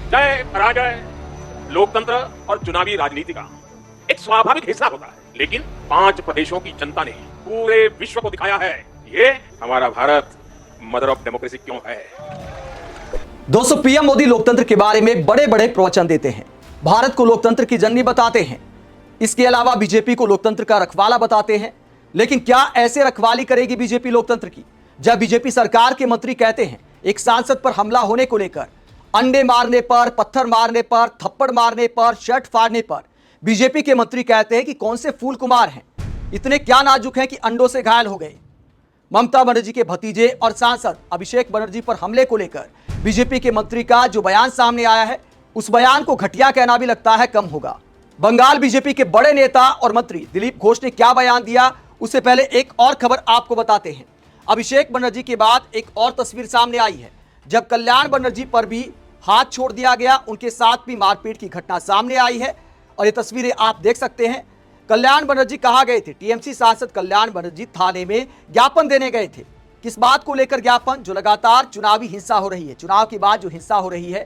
जय पराजय लोकतंत्र और चुनावी राजनीति का एक स्वाभाविक हिस्सा होता है, लेकिन 5 प्रदेशों की जनता ने पूरे विश्व को दिखाया है ये हमारा भारत मदर ऑफ डेमोक्रेसी क्यों है। दोस्तों, पीएम मोदी लोकतंत्र के बारे में बड़े बड़े प्रवचन देते हैं, भारत को लोकतंत्र की जननी बताते हैं। इसके अलावा बीजेपी को लोकतंत्र का रखवाला बताते हैं। लेकिन क्या ऐसे रखवाली करेगी बीजेपी लोकतंत्र की, जब बीजेपी सरकार के मंत्री कहते हैं एक सांसद पर हमला होने को लेकर, अंडे मारने पर, पत्थर मारने पर, थप्पड़ मारने पर, शर्ट फाड़ने पर बीजेपी के मंत्री कहते हैं कि कौन से फूल कुमार हैं, इतने क्या नाजुक हैं कि अंडों से घायल हो गए। ममता बनर्जी के भतीजे और सांसद अभिषेक बनर्जी पर हमले को लेकर बीजेपी के मंत्री का जो बयान सामने आया है, उस बयान को घटिया कहना भी लगता है कम होगा। बंगाल बीजेपी के बड़े नेता और मंत्री दिलीप घोष ने क्या बयान दिया, उससे पहले एक और खबर आपको बताते हैं। अभिषेक बनर्जी के बाद एक और तस्वीर सामने आई है, जब कल्याण बनर्जी पर भी हाथ छोड़ दिया गया, उनके साथ भी मारपीट की घटना सामने आई है और ये तस्वीरें आप देख सकते हैं। कल्याण बनर्जी कहाँ गए थे? टीएमसी सांसद कल्याण बनर्जी थाने में ज्ञापन देने गए थे। किस बात को लेकर ज्ञापन? जो लगातार चुनावी हिंसा हो रही है, चुनाव के बाद जो हिंसा हो रही है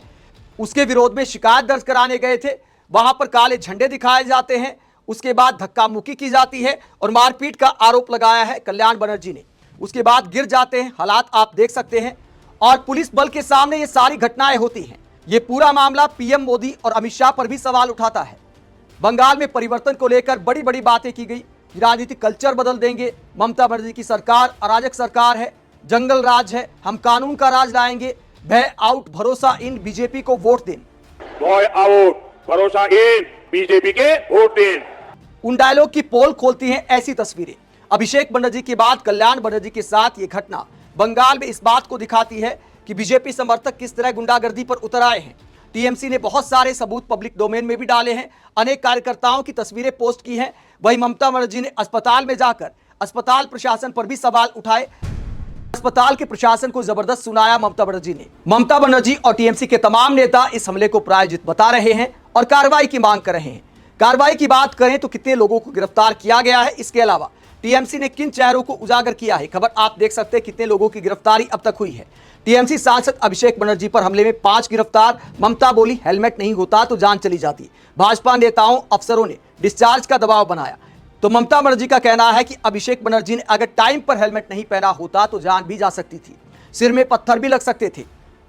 उसके विरोध में शिकायत दर्ज कराने गए थे। वहां पर काले झंडे दिखाए जाते हैं, उसके बाद धक्का मुक्की की जाती है और मारपीट का आरोप लगाया है कल्याण बनर्जी ने। उसके बाद गिर जाते हैं, हालात आप देख सकते हैं और पुलिस बल के सामने ये सारी घटनाएं होती हैं। ये पूरा मामला पीएम मोदी और अमित शाह पर भी सवाल उठाता है। बंगाल में परिवर्तन को लेकर बड़ी बड़ी बातें की गई, राजनीतिक कल्चर बदल देंगे, ममता बनर्जी की सरकार अराजक सरकार है, जंगल राज है, हम कानून का राज लाएंगे, भय आउट भरोसा इन, बीजेपी को वोट दें। भय आउट भरोसा इन, बीजेपी के वोट दें। उन डायलॉग की पोल खोलती हैं ऐसी तस्वीरें। अभिषेक बनर्जी के बाद कल्याण बनर्जी के साथ ये घटना बंगाल में इस बात को दिखाती है कि बीजेपी समर्थक किस तरह गुंडागर्दी पर उतर आए हैं। टीएमसी ने बहुत सारे सबूत पब्लिक डोमेन में भी डाले हैं, अनेक कार्यकर्ताओं की तस्वीरें पोस्ट की हैं। वहीं ममता बनर्जी ने अस्पताल में जाकर अस्पताल प्रशासन पर भी सवाल उठाए, अस्पताल के प्रशासन को जबरदस्त सुनाया ममता बनर्जी ने। ममता बनर्जी और टीएमसी के तमाम नेता इस हमले को प्रायोजित बता रहे हैं और कार्रवाई की मांग कर रहे हैं। कार्रवाई की बात करें तो कितने लोगों को गिरफ्तार किया गया है, इसके अलावा टीएमसी ने किन चेहरों को उजागर किया है, खबर आप देख सकते हैं कितने लोगों की गिरफ्तारी अब तक हुई है। टीएमसी सांसद अभिषेक बनर्जी पर हमले में 5 गिरफ्तार। ममता बोली हेलमेट नहीं होता तो जान चली जाती। भाजपा नेताओं अफसरों ने डिस्चार्ज का दबाव बनाया। तो ममता बनर्जी का कहना है कि अभिषेक बनर्जी ने अगर टाइम पर हेलमेट नहीं पहना होता तो जान भी जा सकती थी, सिर में पत्थर भी लग सकते थे,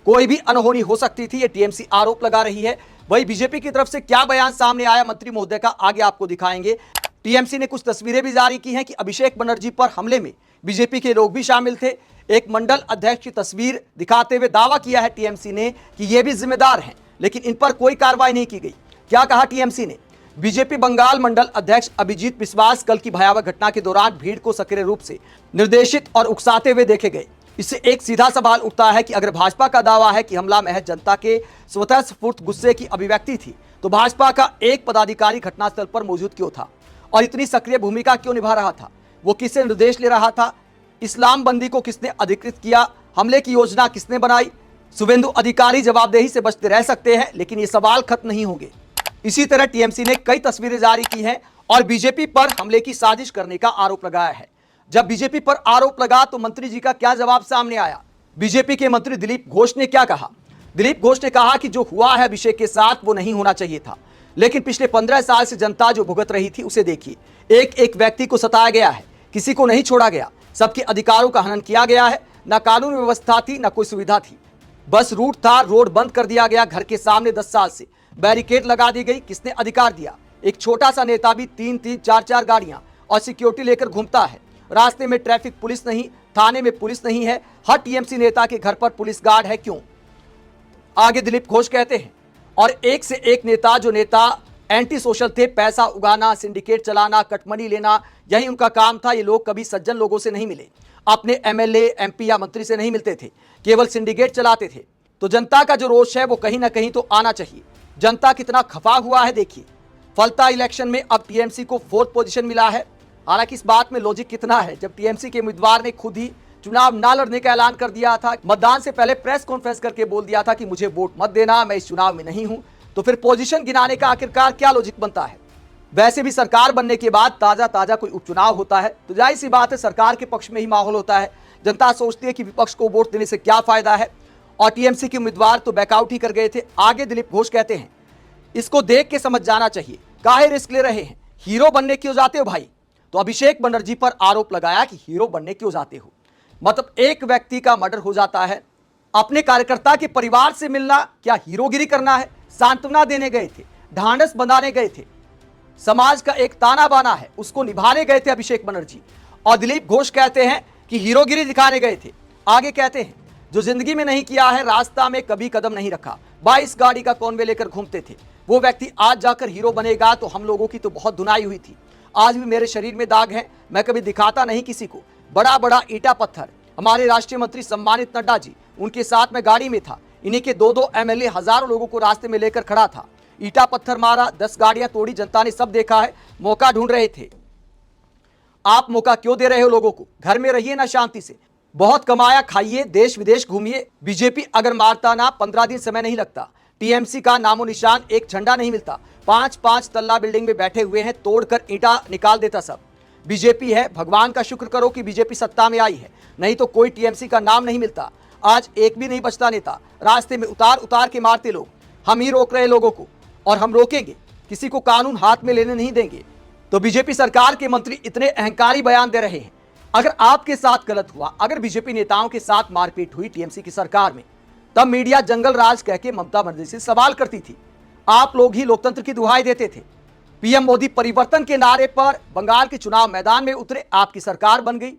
कोई भी अनहोनी हो सकती थी। ये टीएमसी आरोप लगा रही है। वही बीजेपी की तरफ से क्या बयान सामने आया मंत्री महोदय का, आगे आपको दिखाएंगे। टीएमसी ने कुछ तस्वीरें भी जारी की हैं कि अभिषेक बनर्जी पर हमले में बीजेपी के लोग भी शामिल थे। एक मंडल अध्यक्ष की तस्वीर दिखाते हुए दावा किया है टीएमसी ने कि ये भी जिम्मेदार हैं, लेकिन इन पर कोई कार्रवाई नहीं की गई। क्या कहा टीएमसी ने? बीजेपी बंगाल मंडल अध्यक्ष अभिजीत विश्वास कल की भयावह घटना के दौरान भीड़ को सक्रिय रूप से निर्देशित और उकसाते हुए देखे गए। इससे एक सीधा सवाल उठता है कि अगर भाजपा का दावा है कि हमला महज जनता के स्वतः स्फूर्त गुस्से की अभिव्यक्ति थी, तो भाजपा का एक पदाधिकारी घटनास्थल पर मौजूद क्यों था और इतनी सक्रिय भूमिका क्यों निभा रहा था? वो किससे निर्देश ले रहा था? इस्लाम बंदी को किसने अधिकृत किया? हमले की योजना किसने बनाई? शुभेंदु अधिकारी जवाबदेही से बचते रह सकते हैं, लेकिन ये सवाल खत्म नहीं होंगे। इसी तरह टीएमसी ने कई तस्वीरें जारी की हैं और बीजेपी पर हमले की साजिश करने का आरोप लगाया है। जब बीजेपी पर आरोप लगा तो मंत्री जी का क्या जवाब सामने आया? बीजेपी के मंत्री दिलीप घोष ने क्या कहा? दिलीप घोष ने कहा कि जो हुआ है अभिषेक के साथ वो नहीं होना चाहिए था, लेकिन पिछले 15 साल से जनता जो भुगत रही थी उसे देखिए। एक एक व्यक्ति को सताया गया है, किसी को नहीं छोड़ा गया, सबके अधिकारों का हनन किया गया है। ना कानून व्यवस्था थी, ना कोई सुविधा थी, बस रूट था, रोड बंद कर दिया गया। घर के सामने 10 साल से बैरिकेड लगा दी गई, किसने अधिकार दिया? एक छोटा सा नेता भी 3-3, 4-4 गाड़ियां और सिक्योरिटी लेकर घूमता है। रास्ते में ट्रैफिक पुलिस नहीं, थाने में पुलिस नहीं है। हर टीएमसी नेता के घर पर पुलिस गार्ड है, क्यों? आगे दिलीप घोष कहते हैं, और एक से एक नेता, जो नेता एंटी सोशल थे, पैसा उगाना, सिंडिकेट चलाना, कटमनी लेना, यही उनका काम था। ये लोग कभी सज्जन लोगों से नहीं मिले, अपने एमएलए, एमपी या मंत्री से नहीं मिलते थे, केवल सिंडिकेट चलाते थे। तो जनता का जो रोष है वो कहीं ना कहीं तो आना चाहिए। जनता कितना खफा हुआ है देखिए। फलता इलेक्शन में अब टीएमसी को 4th पोजीशन मिला है। हालांकि इस बात में लॉजिक कितना है, जब टीएमसी के उम्मीदवार ने खुद ही चुनाव ना लड़ने का ऐलान कर दिया था, मतदान से पहले प्रेस कॉन्फ्रेंस करके बोल दिया था कि मुझे वोट मत देना, मैं इस चुनाव में नहीं हूं, तो फिर पोजीशन गिनाने का आखिरकार क्या लॉजिक बनता है? वैसे भी सरकार बनने के बाद ताजा कोई उपचुनाव होता है तो जाहिर सी बात है सरकार के पक्ष में ही माहौल होता है। जनता सोचती है कि विपक्ष को वोट देने से क्या फायदा है, और टीएमसी के उम्मीदवार तो बैकआउट ही कर गए थे। आगे दिलीप घोष कहते हैं, इसको देख के समझ जाना चाहिए, काहे रिस्क ले रहे हैं, हीरो बनने क्यों जाते हो भाई। तो अभिषेक बनर्जी पर आरोप लगाया कि हीरो बनने क्यों जाते हो। मतलब एक व्यक्ति का मर्डर हो जाता है, अपने कार्यकर्ता के परिवार से मिलना क्या हीरोगिरी करना है। सांत्वना देने गए थे, ढांढस बंधाने गए थे, समाज का एक ताना बाना है उसको निभाने गए थे अभिषेक बनर्जी। और दिलीप घोष कहते हैं कि हीरोगिरी दिखाने गए थे। आगे कहते हैं, जो जिंदगी में नहीं किया है, रास्ता में कभी कदम नहीं रखा, 22 गाड़ी का कॉन्वे लेकर घूमते थे, वो व्यक्ति आज जाकर हीरो बनेगा तो हम लोगों की तो बहुत धुनाई हुई थी। आज भी मेरे शरीर में दाग है, मैं कभी दिखाता नहीं किसी को। बड़ा बड़ा ईटा पत्थर, हमारे राष्ट्रीय मंत्री सम्मानित नड्डा जी, उनके साथ में गाड़ी में था, इन्हीं के 2-2 एमएलए हजारों लोगों को रास्ते में लेकर खड़ा था। ईटा पत्थर मारा, 10 गाड़ियां तोड़ी, जनता ने सब देखा है। मौका ढूंढ रहे थे, आप मौका क्यों दे रहे हो लोगों को। घर में रहिए ना शांति से, बहुत कमाया खाइए, देश विदेश घूमिए। बीजेपी अगर मारता ना 15 दिन समय नहीं लगता। टीएमसी का नामो निशान, एक झंडा नहीं मिलता। 5-5 तल्ला बिल्डिंग में बैठे हुए हैं, तोड़कर ईंटा निकाल देता सब। बीजेपी है, भगवान का शुक्र करो कि बीजेपी सत्ता में आई है, नहीं तो कोई टीएमसी का नाम नहीं मिलता। आज एक भी नहीं बचता नेता, रास्ते में उतार उतार के मारते लोग। हम ही रोक रहे लोगों को और हम रोकेंगे, किसी को कानून हाथ में लेने नहीं देंगे। तो बीजेपी सरकार के मंत्री इतने अहंकारी बयान दे रहे हैं। अगर आपके साथ गलत हुआ, अगर बीजेपी नेताओं के साथ मारपीट हुई टीएमसी की सरकार में, तब मीडिया जंगल राज कह के ममता बनर्जी से सवाल करती थी। आप लोग ही लोकतंत्र की दुहाई देते थे। पीएम मोदी परिवर्तन के नारे पर बंगाल के चुनाव मैदान में उतरे, आपकी सरकार बन गई।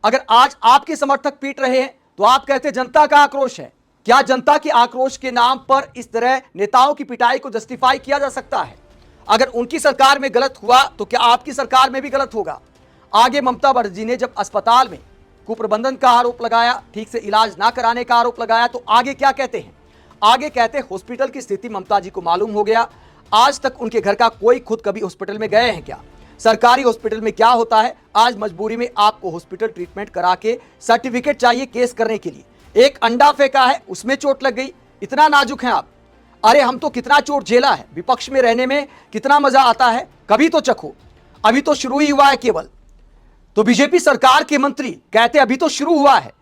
अगर आज आपके समर्थक पीट रहे हैं तो आप कहते जनता का आक्रोश है। क्या जनता के आक्रोश के नाम पर इस तरह नेताओं की पिटाई को जस्टिफाई किया जा सकता है। अगर उनकी सरकार में गलत हुआ तो क्या आपकी सरकार में भी गलत होगा। आगे ममता बनर्जी ने जब अस्पताल में कुप्रबंधन का आरोप लगाया, ठीक से इलाज ना कराने का आरोप लगाया, तो आगे क्या कहते हैं। आगे कहते हैं हॉस्पिटल की स्थिति ममता जी को मालूम हो गया। आज तक उनके घर का कोई खुद कभी हॉस्पिटल में गए हैं क्या। सरकारी हॉस्पिटल में क्या होता है, आज मजबूरी में आपको हॉस्पिटल ट्रीटमेंट करा के सर्टिफिकेट चाहिए केस करने के लिए। एक अंडा फेंका है, उसमें चोट लग गई, इतना नाजुक हैं आप। अरे हम तो कितना चोट झेला है, विपक्ष में रहने में कितना मजा आता है, कभी तो चखो, अभी तो शुरू ही हुआ है केवल। तो बीजेपी सरकार के मंत्री कहते अभी तो शुरू हुआ है,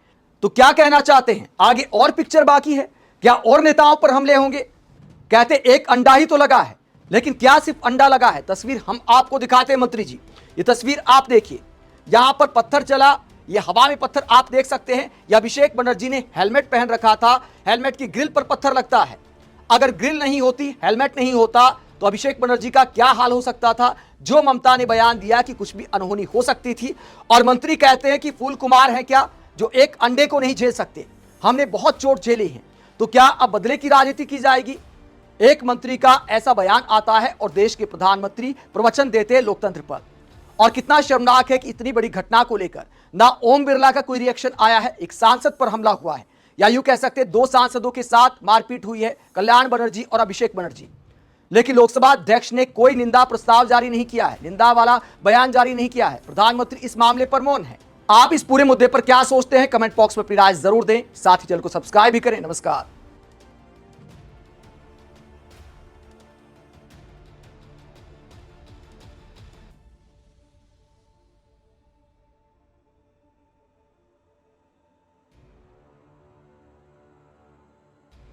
तो क्या कहना चाहते हैं, आगे और पिक्चर बाकी है क्या, और नेताओं पर हमले होंगे। कहते एक अंडा ही तो लगा है, लेकिन क्या सिर्फ अंडा लगा है। तस्वीर हम आपको दिखाते हैं मंत्री जी, ये तस्वीर आप देखिए, यहां पर पत्थर चला, ये हवा में पत्थर आप देख सकते हैं। ये अभिषेक बनर्जी ने हेलमेट पहन रखा था, हेलमेट की ग्रिल पर पत्थर लगता है। अगर ग्रिल नहीं होती, हेलमेट नहीं होता, तो अभिषेक बनर्जी का क्या हाल हो सकता था। जो ममता ने बयान दिया कि कुछ भी अनहोनी हो सकती थी, और मंत्री कहते हैं कि फूल कुमार है क्या जो एक अंडे को नहीं झेल सकते, हमने बहुत चोट झेली है। तो क्या अब बदले की राजनीति की जाएगी। एक मंत्री का ऐसा बयान आता है और देश के प्रधानमंत्री प्रवचन देते हैं लोकतंत्र पर। और कितना शर्मनाक है कि इतनी बड़ी घटना को लेकर ना ओम बिरला का कोई रिएक्शन आया है, एक सांसद पर हमला हुआ है, या यूं कह सकते हैं 2 सांसदों के साथ मारपीट हुई है, कल्याण बनर्जी और अभिषेक बनर्जी। लेकिन लोकसभा अध्यक्ष ने कोई निंदा प्रस्ताव जारी नहीं किया है, निंदा वाला बयान जारी नहीं किया है। प्रधानमंत्री इस मामले पर मौन है। आप इस पूरे मुद्दे पर क्या सोचते हैं, कमेंट बॉक्स में अपनी राय जरूर दें, साथ ही चैनल को सब्सक्राइब भी करें। नमस्कार।